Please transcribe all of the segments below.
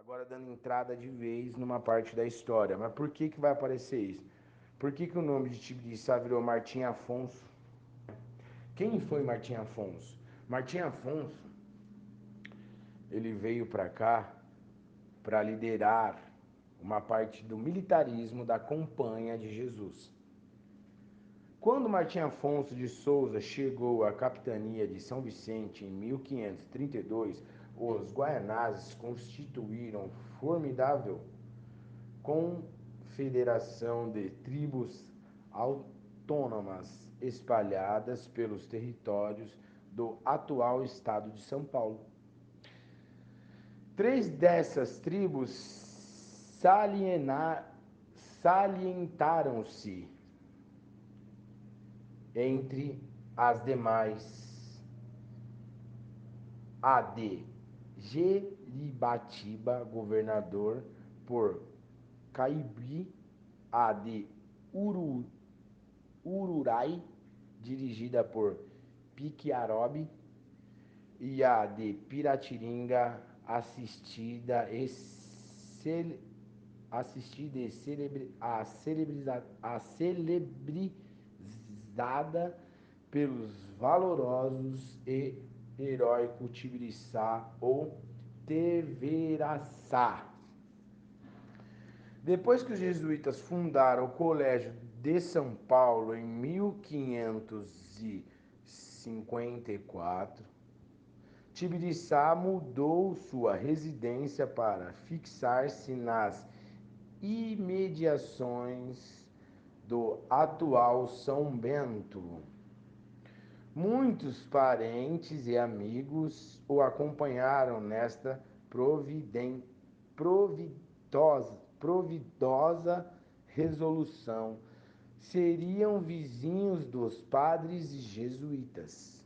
Agora dando entrada de vez numa parte da história. Mas por que que vai aparecer isso? Por que que o nome de Tibiriçá virou Martim Afonso? Quem foi Martim Afonso? Martim Afonso, ele veio para cá para liderar uma parte do militarismo da Companhia de Jesus. Quando Martim Afonso de Souza chegou à capitania de São Vicente em 1532, os guaianazes constituíram formidável confederação de tribos autônomas espalhadas pelos territórios do atual estado de São Paulo. Três dessas tribos salientaram-se entre as demais: a de Jeribatiba, governador por Caibi; a de Ururai, dirigida por Piquiarobe; e a de Piratininga, assistida e celebrizada pelos valorosos e heróico Tibiriçá ou Teveraçá. Depois que os jesuítas fundaram o Colégio de São Paulo em 1554, Tibiriçá mudou sua residência para fixar-se nas imediações do atual São Bento. Muitos parentes e amigos o acompanharam nesta providosa resolução. Seriam vizinhos dos padres jesuítas.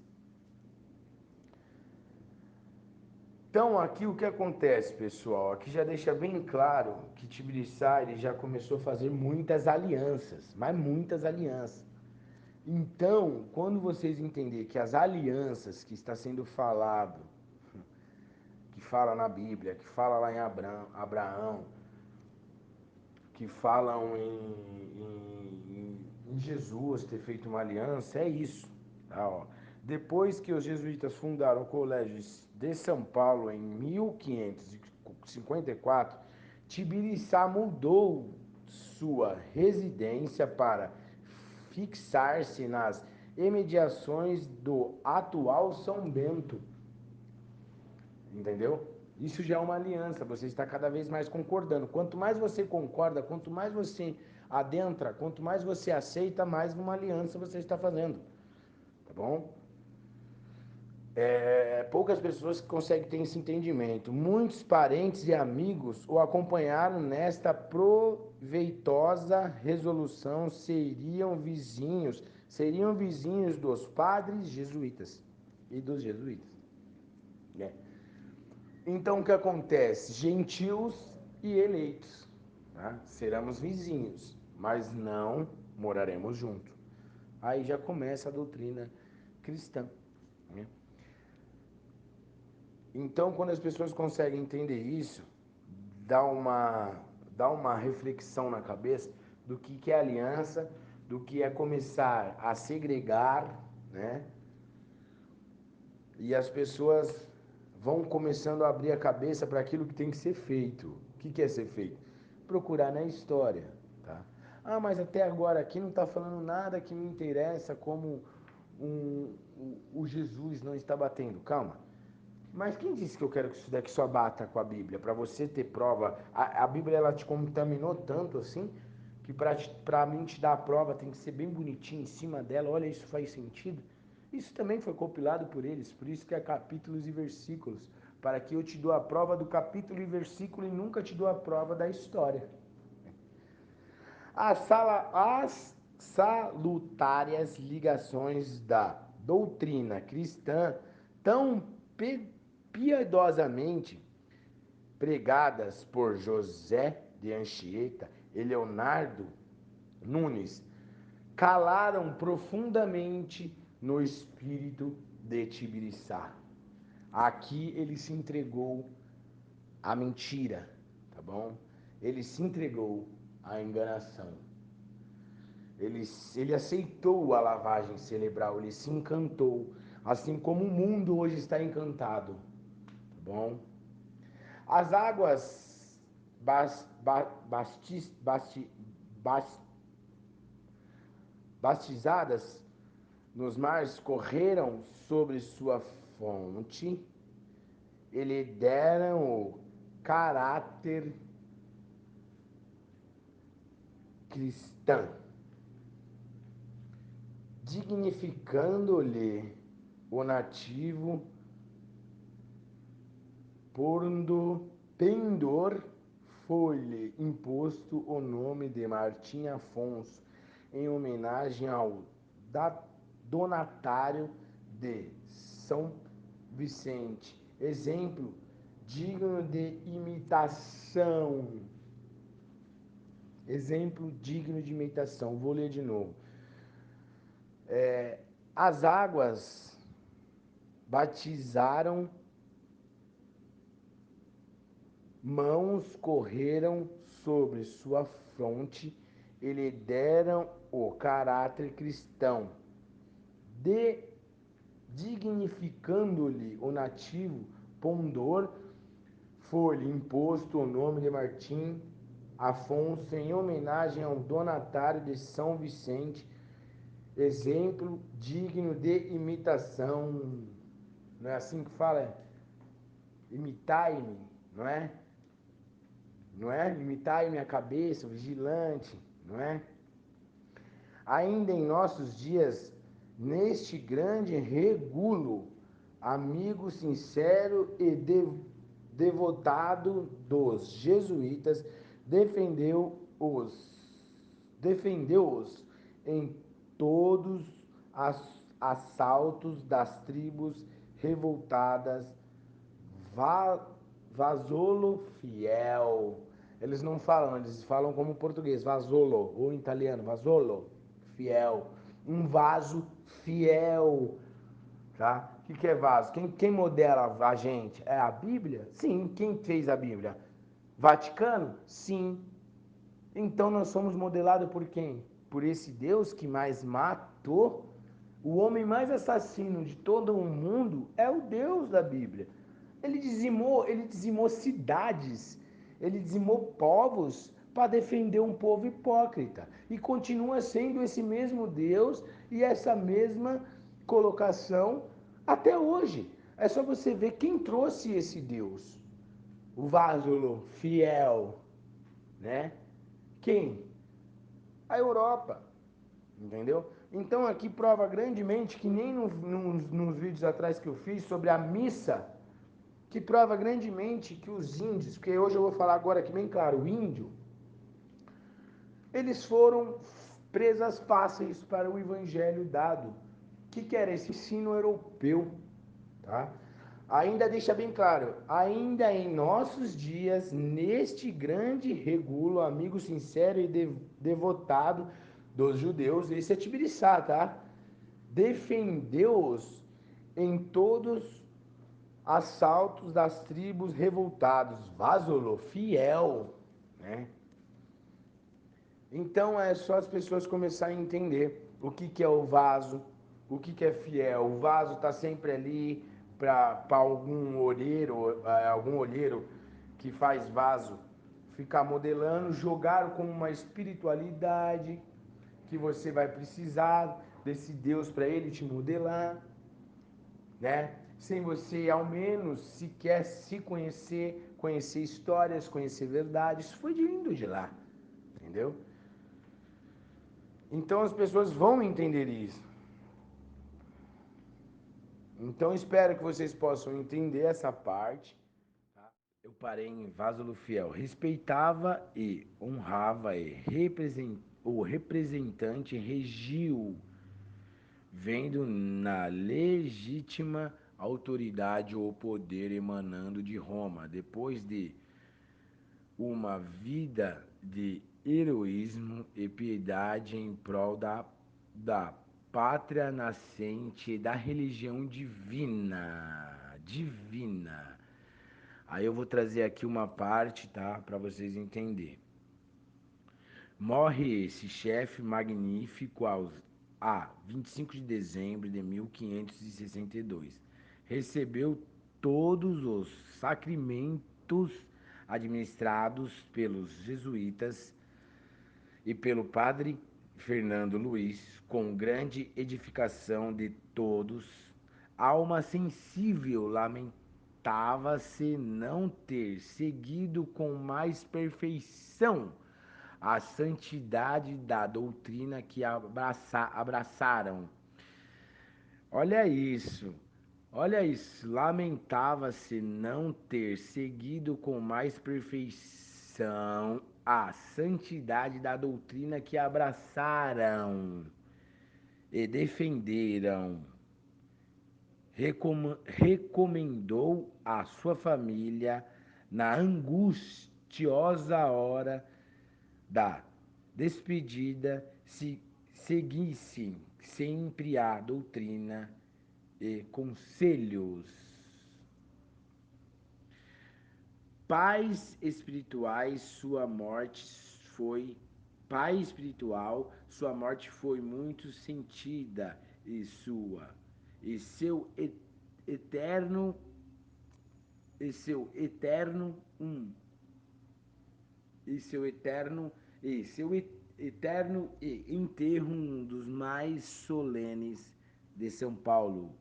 Então, aqui o que acontece, pessoal? Aqui já deixa bem claro que Tibiriçá ele já começou a fazer muitas alianças, mas muitas alianças. Então, quando vocês entenderem que as alianças que está sendo falado, que fala na Bíblia, que fala lá em Abraão, que falam em Jesus ter feito uma aliança, é isso. Tá, ó. Depois que os jesuítas fundaram o Colégio de São Paulo em 1554, Tibiriçá mudou sua residência para fixar-se nas imediações do atual São Bento. Entendeu? Isso já é uma aliança, você está cada vez mais concordando. Quanto mais você concorda, quanto mais você adentra, quanto mais você aceita, mais uma aliança você está fazendo. Tá bom? Poucas pessoas conseguem ter esse entendimento. Muitos parentes e amigos o acompanharam nesta proveitosa resolução. Seriam vizinhos dos padres jesuítas e dos jesuítas. Então o que acontece? Gentios e eleitos, tá? Seremos vizinhos, mas não moraremos juntos. Aí já começa a doutrina cristã, né? Então, quando as pessoas conseguem entender isso, dá uma reflexão na cabeça do que é aliança, do que é começar a segregar, né? E as pessoas vão começando a abrir a cabeça para aquilo que tem que ser feito. O que é ser feito? Procurar na história, tá? Ah, mas até agora aqui não está falando nada que me interessa, como o Jesus não está batendo. Calma. Mas quem disse que eu quero que isso daqui só bata com a Bíblia? Para você ter prova. A Bíblia ela te contaminou tanto assim, que para mim te dar a prova tem que ser bem bonitinho em cima dela. Olha, isso faz sentido. Isso também foi compilado por eles, por isso que é capítulos e versículos. Para que eu te dou a prova do capítulo e versículo e nunca te dou a prova da história. As salutárias ligações da doutrina cristã tão piedosamente pregadas por José de Anchieta e Leonardo Nunes calaram profundamente no espírito de Tibiriçá. Aqui ele se entregou à mentira, tá bom? Ele se entregou à enganação. Ele aceitou a lavagem cerebral, ele se encantou, assim como o mundo hoje está encantado, tá bom? As águas bas, ba, bastis, basti, bas, bastizadas nos mares correram sobre sua fonte, ele deram o caráter cristão, dignificando-lhe o nativo pondo pendor foi-lhe imposto o nome de Martim Afonso, em homenagem ao donatário de São Vicente, exemplo digno de imitação. Exemplo digno de imitação. Vou ler de novo. As águas batizaram, mãos correram sobre sua fronte e lhe deram o caráter cristão, dignificando-lhe o nativo pundor, foi-lhe imposto o nome de Martim Afonso, em homenagem ao donatário de São Vicente, exemplo digno de imitação. Não é assim que fala? Imitai-me, não é? Não é? Imitai-me a cabeça, o vigilante, não é? Ainda em nossos dias, neste grande regulo, amigo sincero e devotado dos jesuítas, defendeu-os em todos os assaltos das tribos revoltadas. Vasolo fiel. Eles não falam, eles falam como português, vasolo, ou em italiano, vasolo, fiel. Um vaso fiel, tá? O que é vaso? Quem modela a gente? É a Bíblia? Sim. Quem fez a Bíblia? Vaticano? Sim. Então nós somos modelados por quem? Por esse Deus que mais matou. O homem mais assassino de todo o mundo é o Deus da Bíblia. Ele dizimou cidades, ele dizimou povos para defender um povo hipócrita. E continua sendo esse mesmo Deus e essa mesma colocação até hoje. É só você ver quem trouxe esse Deus. O Vázolo fiel, né? Quem? A Europa, entendeu? Então aqui prova grandemente que nem nos vídeos atrás que eu fiz sobre a missa, que prova grandemente que os índios, porque hoje eu vou falar agora aqui bem claro, o índio, eles foram presas fáceis para o evangelho dado. O que era esse ensino europeu, tá? Ainda deixa bem claro, ainda em nossos dias, neste grande regulo, amigo sincero e devotado dos judeus, esse é Tibiriçá, tá? Defendeu-os em todos assaltos das tribos revoltados, Vázolo, fiel, né? Então é só as pessoas começarem a entender o que é o vaso, o que é fiel. O vaso está sempre ali para algum olheiro que faz vaso ficar modelando, jogar como uma espiritualidade que você vai precisar desse Deus para ele te modelar, né? Sem você ao menos sequer se conhecer, conhecer histórias, conhecer verdades. Isso foi vindo de lá, entendeu? Então as pessoas vão entender isso. Então espero que vocês possam entender essa parte. Tá? Eu parei em Vázolo Fiel. Respeitava e honrava o representante regiu, vendo na legítima autoridade o poder emanando de Roma, depois de uma vida de heroísmo e piedade em prol da pátria nascente da religião divina. Aí eu vou trazer aqui uma parte, tá? Para vocês entenderem. Morre esse chefe magnífico a 25 de dezembro de 1562. Recebeu todos os sacramentos administrados pelos jesuítas e pelo padre Fernando Luiz, com grande edificação de todos. Alma sensível lamentava-se não ter seguido com mais perfeição a santidade da doutrina que abraçaram. Olha isso, olha isso. Lamentava-se não ter seguido com mais perfeição a santidade da doutrina que abraçaram e defenderam. Recomendou à sua família na angustiosa hora da despedida se seguisse sempre a doutrina e conselhos. Pais espirituais, sua morte foi pai espiritual, sua morte foi muito sentida e e seu eterno e seu eterno e seu eterno e seu eterno e enterro um dos mais solenes de São Paulo,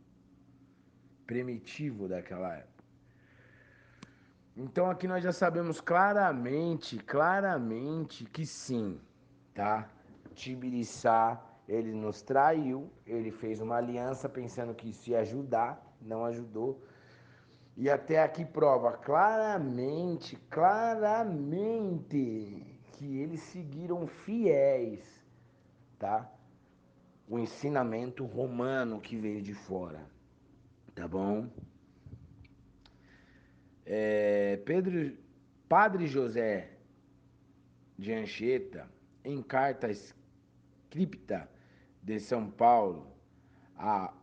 primitivo daquela época. Então aqui nós já sabemos claramente que sim, tá? Tibiriçá, ele nos traiu, ele fez uma aliança pensando que isso ia ajudar, não ajudou. E até aqui prova claramente que eles seguiram fiéis, tá? O ensinamento romano que veio de fora, tá bom? Pedro, Padre José de Anchieta, em carta escrita de São Paulo, a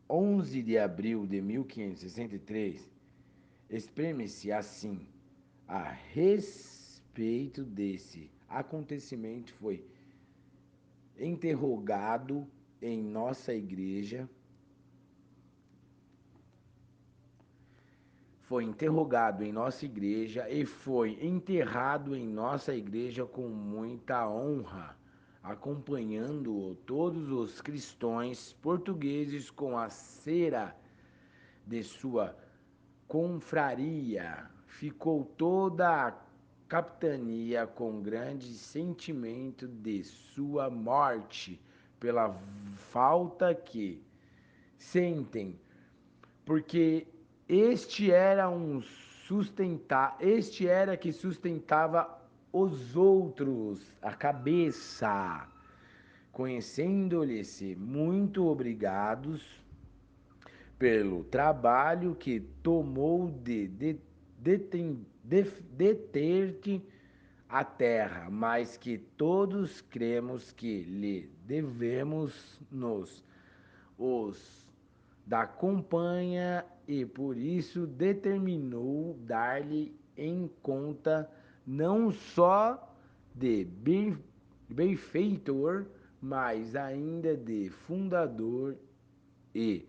11 de abril de 1563, exprime-se assim: a respeito desse acontecimento interrogado em nossa igreja, foi interrogado em nossa igreja e foi enterrado em nossa igreja com muita honra, acompanhando todos os cristãos portugueses com a cera de sua confraria. Ficou toda a capitania com grande sentimento de sua morte, pela falta que sentem, porque este era que sustentava os outros, a cabeça, conhecendo-lhes muito obrigados pelo trabalho que tomou de deter-te a terra, mas que todos cremos que lhe devemos nos os da companhia e por isso determinou dar-lhe em conta não só de benfeitor, mas ainda de fundador e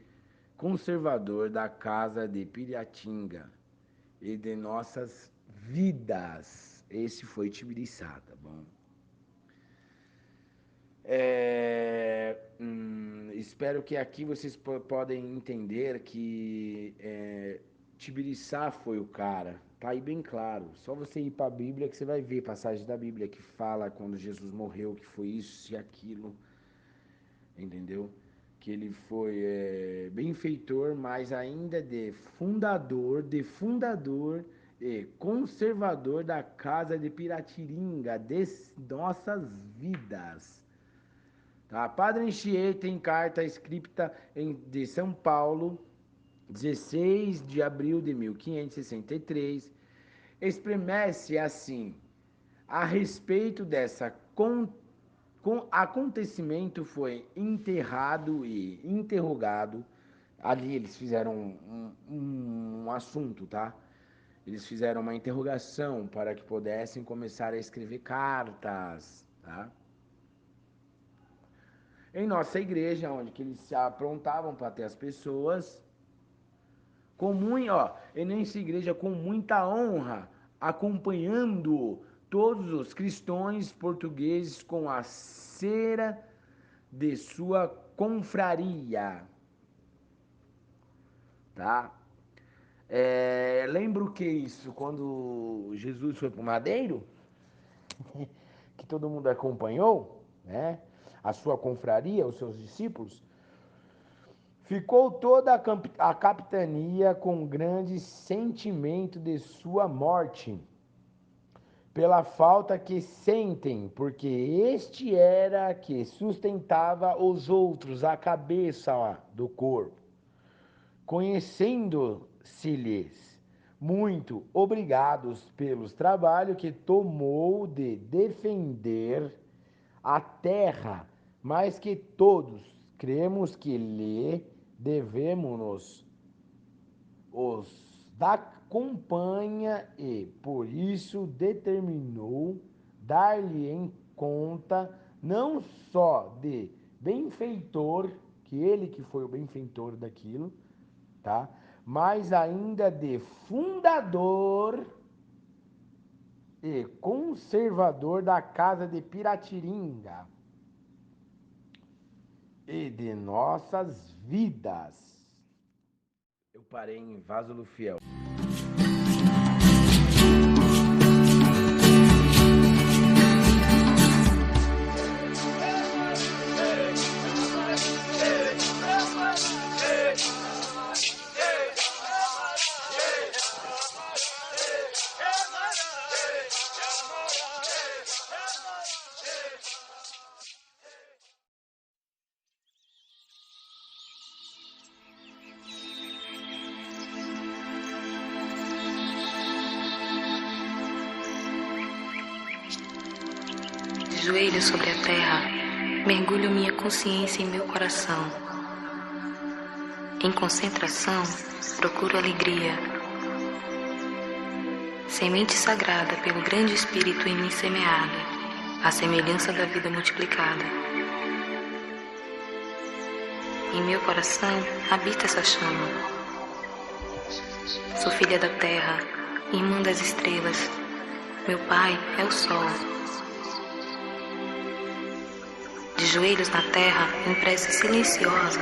conservador da casa de Piratinga e de nossas vidas. Esse foi Tibiriçá, tá bom? Espero que aqui vocês podem entender que Tibiriçá foi o cara. Tá aí bem claro. Só você ir para a Bíblia que você vai ver passagem da Bíblia que fala quando Jesus morreu, que foi isso e aquilo. Entendeu? Que ele foi benfeitor, mas ainda de fundador e conservador da casa de Piratininga, de nossas vidas. Tá? Padre Anchieta, em carta escrita de São Paulo, 16 de abril de 1563, exprime-se assim: a respeito dessa acontecimento foi enterrado e interrogado. Ali eles fizeram um assunto, tá? Eles fizeram uma interrogação para que pudessem começar a escrever cartas, tá? Em nossa igreja, onde que eles se aprontavam para ter as pessoas, e nessa igreja com muita honra, acompanhando todos os cristãos portugueses com a cera de sua confraria, tá? Lembro que isso, quando Jesus foi para o madeiro, que todo mundo acompanhou, né? A sua confraria, os seus discípulos, ficou toda a capitania com grande sentimento de sua morte, pela falta que sentem, porque este era que sustentava os outros, a cabeça do corpo. Conhecendo-se-lhes muito obrigados pelos trabalhos que tomou de defender a terra, mas que todos cremos que lhe devemos os da companhia e, por isso, determinou dar-lhe em conta não só de benfeitor, que ele que foi o benfeitor daquilo, tá? Mas ainda de fundador e conservador da casa de Piratininga e de nossas vidas. Eu parei em Vaso do Fiel. De joelhos sobre a terra, mergulho minha consciência em meu coração. Em concentração, procuro alegria. Semente sagrada pelo grande Espírito em mim semeada, à semelhança da vida multiplicada. Em meu coração habita essa chama. Sou filha da terra, irmã das estrelas. Meu pai é o sol. De joelhos na terra, em prece silenciosa,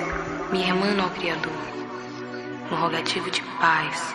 me hermano ao Criador, no rogativo de paz.